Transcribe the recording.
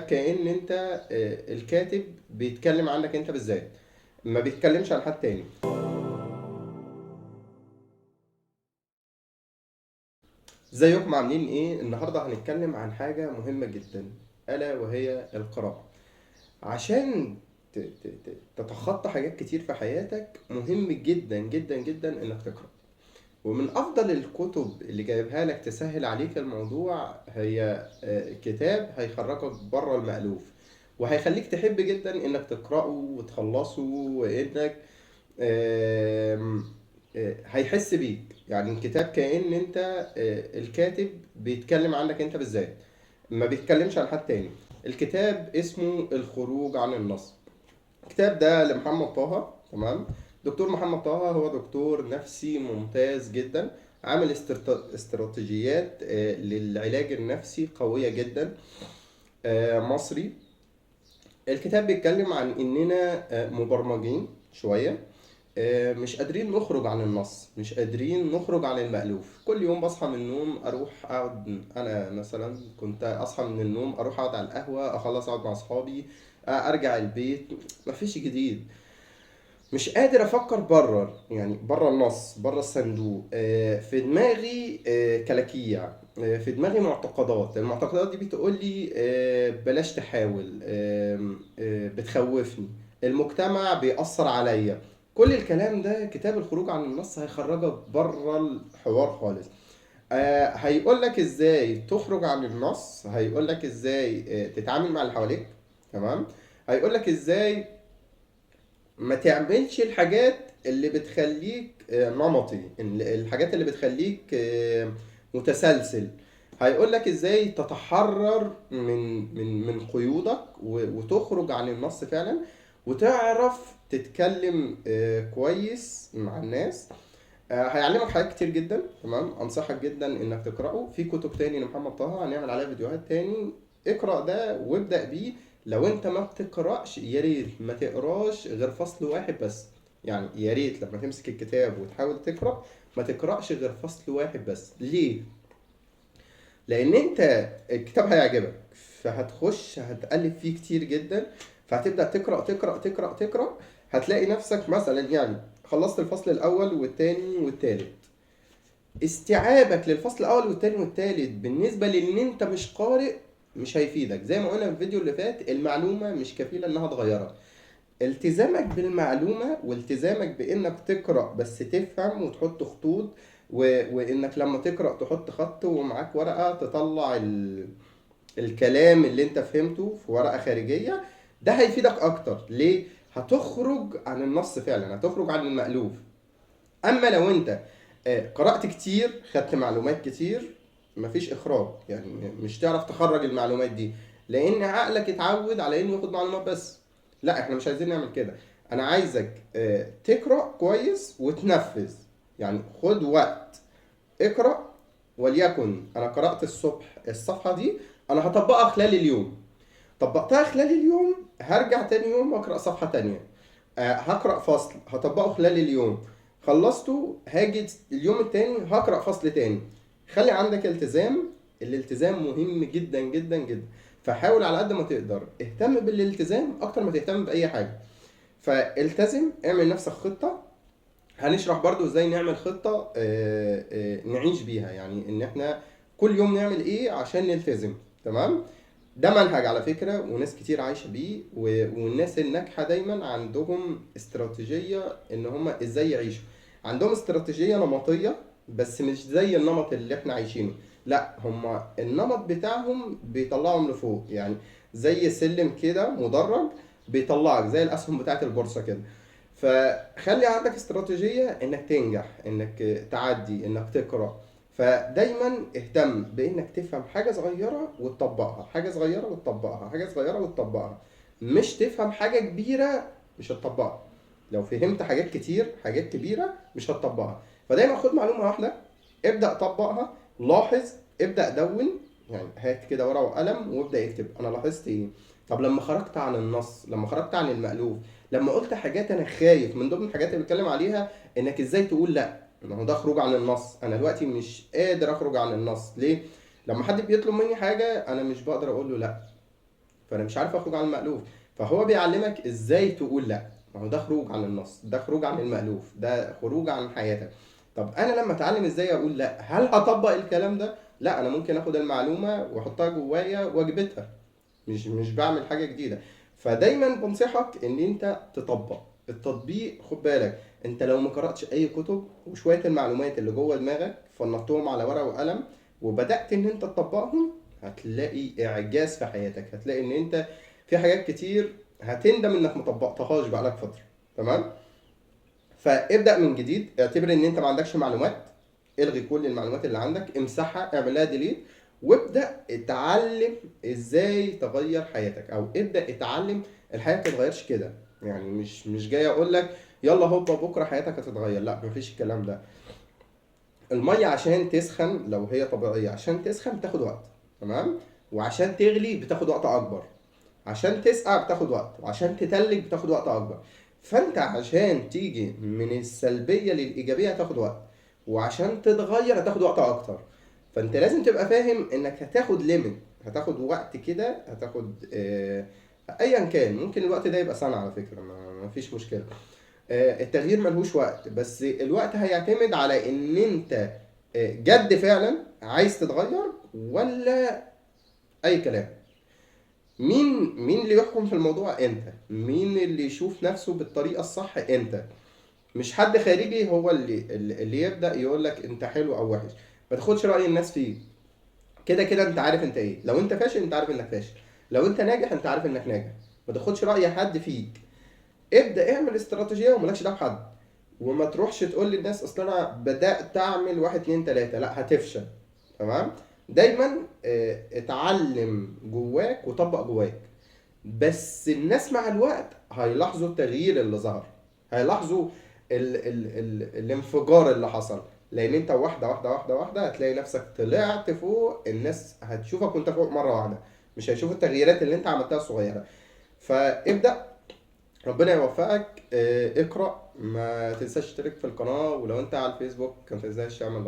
كأن انت الكاتب بيتكلم عنك انت بالذات، ما بيتكلمش عن حد تاني. ازيكم عاملين ايه؟ النهارده هنتكلم عن حاجة مهمة جدا، ألا وهي القراءة. عشان تتخطى حاجات كتير في حياتك مهم جدا جدا جدا انك تقرأ. ومن افضل الكتب اللي جايبها لك تسهل عليك الموضوع هي كتاب هيخرجك بره المألوف، وهيخليك تحب جدا انك تقرأه وتخلصه، وانك آم، هيحس بيك. يعني الكتاب كأن انت الكاتب بيتكلم عنك انت بالذات، ما بيتكلمش عن حد تاني. الكتاب اسمه الخروج عن النص. الكتاب ده لمحمد طه، تمام. دكتور محمد طه هو دكتور نفسي ممتاز جدا، عامل استراتيجيات للعلاج النفسي قوية جدا، مصري. الكتاب بيتكلم عن اننا مبرمجين شوية، مش قادرين نخرج عن النص، مش قادرين نخرج عن المألوف. كل يوم بصحى من النوم اروح اقعد، انا مثلا كنت اصحى من النوم اروح اقعد على القهوة، اخلص اقعد مع اصحابي، ارجع البيت، مفيش جديد. مش قادر افكر بره، يعني بره النص، بره الصندوق. في دماغي كلاكيع، في دماغي معتقدات. المعتقدات دي بتقول لي بلاش تحاول، بتخوفني، المجتمع بيأثر عليا. كل الكلام ده كتاب الخروج عن النص هيخرجك بره الحوار خالص. هيقول لك ازاي تخرج عن النص، هيقول لك ازاي تتعامل مع اللي حواليك، تمام. هيقول لك ازاي ما تعملش الحاجات اللي بتخليك نمطي، الحاجات اللي بتخليك متسلسل. هيقول لك ازاي تتحرر من قيودك وتخرج عن النص فعلا، وتعرف تتكلم كويس مع الناس. هيعلمك حاجات كتير جدا، تمام. انصحك جدا انك تقراه. في كتب تاني لمحمد طه هنعمل عليها فيديوهات تاني، اقرا ده وابدا بيه. لو انت ما بتقراش، يا ريت ما تقراش غير فصل واحد بس. يعني يا ريت لما تمسك الكتاب وتحاول تقرا، ما تقراش غير فصل واحد بس. ليه؟ لان انت الكتاب هيعجبك، فهتخش هتقلب فيه كتير جدا، فهتبدا تقرا تقرا تقرا تقرا. هتلاقي نفسك مثلا يعني خلصت الفصل الاول والتاني والتالت. استيعابك للفصل الاول والتاني والتالت بالنسبه لان انت مش قارئ مش هيفيدك. زي ما قلنا في الفيديو اللي فات، المعلومه مش كفيله انها تغيرك. التزامك بالمعلومه والتزامك بانك تقرا بس تفهم وتحط خطوط، وانك لما تقرا تحط خط ومعاك ورقه تطلع الكلام اللي انت فهمته في ورقه خارجيه. ده هيفيدك اكتر. ليه؟ هتخرج عن النص فعلا، هتخرج عن المألوف. اما لو انت قرأت كتير، خدت معلومات كتير، مفيش اخراج. يعني مش تعرف تخرج المعلومات دي، لان عقلك اتعود على انه ياخد معلومات بس. لا، احنا مش عايزين نعمل كده. انا عايزك تقرأ كويس وتنفذ. يعني خد وقت، اقرأ. وليكن انا قرأت الصبح الصفحة دي، انا هطبقها خلال اليوم. طبقتها خلال اليوم، هرجع تاني يوم اقرا صفحه تانية. هقرا فصل هطبقه خلال اليوم، خلصته هاجي اليوم التاني هقرا فصل تاني. خلي عندك التزام. الالتزام مهم جدا جدا جدا. فحاول على قد ما تقدر اهتم بالالتزام اكتر ما تهتم باي حاجه. فالتزم، اعمل نفسك خطه. هنشرح برضو ازاي نعمل خطه نعيش بيها، يعني ان احنا كل يوم نعمل ايه عشان نلتزم، تمام. ده منهج على فكرة، وناس كتير عايشة بيه، والناس الناجحة دايما عندهم استراتيجية ان هم ازاي يعيشوا. عندهم استراتيجية نمطية، بس مش زي النمط اللي احنا عايشينه. لا، هم النمط بتاعهم بيطلعهم لفوق، يعني زي سلم كده مدرج، بيطلعك زي الاسهم بتاعت البورصة كده. فخلي عندك استراتيجية انك تنجح، انك تعدي، انك تقرأ. فدايما اهتم بانك تفهم حاجة صغيرة وتطبقها، حاجة صغيرة وتطبقها، حاجة صغيرة وتطبقها. مش تفهم حاجة كبيرة مش هتطبقها. لو فهمت حاجات كتير، حاجات كبيرة، مش هتطبقها. فدايما خد معلومة واحدة، ابدأ طبقها، لاحظ، ابدأ دون. يعني هات كده ورقة وقلم وابدأ اكتب انا لاحظت ايه. طب لما خرجت عن النص، لما خرجت عن المألوف، لما قلت حاجات انا خايف، من ضمن الحاجات اللي بتكلم عليها انك ازاي تقول لا. ما هو ده خروج عن النص. انا دلوقتي مش قادر اخرج عن النص. ليه؟ لما حد بيطلب مني حاجه انا مش بقدر اقول له لا. فانا مش عارف اخرج عن المألوف. فهو بيعلمك ازاي تقول لا. ما هو ده خروج عن النص، ده خروج عن المألوف، ده خروج عن حياتك. طب انا لما اتعلم ازاي اقول لا، هل هطبق الكلام ده؟ لا، انا ممكن اخد المعلومة واحطها جوايا واجبتها، مش بعمل حاجة جديدة. فدايما بنصحك ان انت تطبق. التطبيق خد بالك، انت لو ما قرأتش اي كتب وشوية المعلومات اللي جوه دماغك فنطتهم على ورقة وقلم وبدأت ان انت تطبقهم، هتلاقي اعجاز في حياتك. هتلاقي ان انت في حاجات كتير هتندم انك ما طبقتهاش بقالك فترة. تمام. فابدأ من جديد، اعتبر ان انت ما عندكش معلومات، الغي كل المعلومات اللي عندك، امسحها، اعمل لها ديليت، وابدأ اتعلم ازاي تغير حياتك، او ابدأ اتعلم. الحياة ما بتتغيرش كده. يعني مش جاي اقول لك يلا هوبا بكره حياتك هتتغير، لا مفيش الكلام ده. المية عشان تسخن لو هي طبيعية، عشان تسخن بتاخد وقت. تمام. وعشان تغلي بتاخد وقت اكبر. عشان تسقع بتاخد وقت، وعشان تتلج بتاخد وقت اكبر. فانت عشان تيجي من السلبية للإيجابية هتاخد وقت، وعشان تتغير هتاخد وقت اكتر. فانت لازم تبقى فاهم انك هتاخد ليميت، هتاخد وقت كده، هتاخد ايا كان. ممكن الوقت ده يبقى سنة على فكرة، ما فيش مشكلة. التغيير ملهوش وقت، بس الوقت هيعتمد على ان انت جد فعلا عايز تتغير، ولا اي كلام. مين اللي يحكم في الموضوع؟ انت. مين اللي يشوف نفسه بالطريقة الصح؟ انت. مش حد خارجي هو اللي يبدأ يقول لك انت حلو او وحش. ما تاخدش رأي الناس فيه. كده كده انت عارف انت ايه. لو انت فاشل انت عارف انك فاشل، لو انت ناجح انت عارف انك ناجح. ما تاخدش رأي حد فيك. ابدأ اعمل استراتيجية ومالكش دعوه بحد. وما تروحش تقول للناس اصل انا بدأت اعمل واحد اتنين تلاتة، لا هتفشل. تمام. دايما اتعلم جواك وطبق جواك. بس الناس مع الوقت هيلاحظوا التغيير اللي ظهر، هيلاحظوا الانفجار اللي حصل. لان انت واحده واحده واحده واحده هتلاقي نفسك طلعت فوق. الناس هتشوفك وانت فوق مره واحده، مش هيشوفوا التغييرات اللي انت عملتها الصغيره. فابدأ. ربنا يوفقك. اقرأ، ما تنساش تشترك في القناة، ولو انت على الفيسبوك ما تنساش تعمل لايك.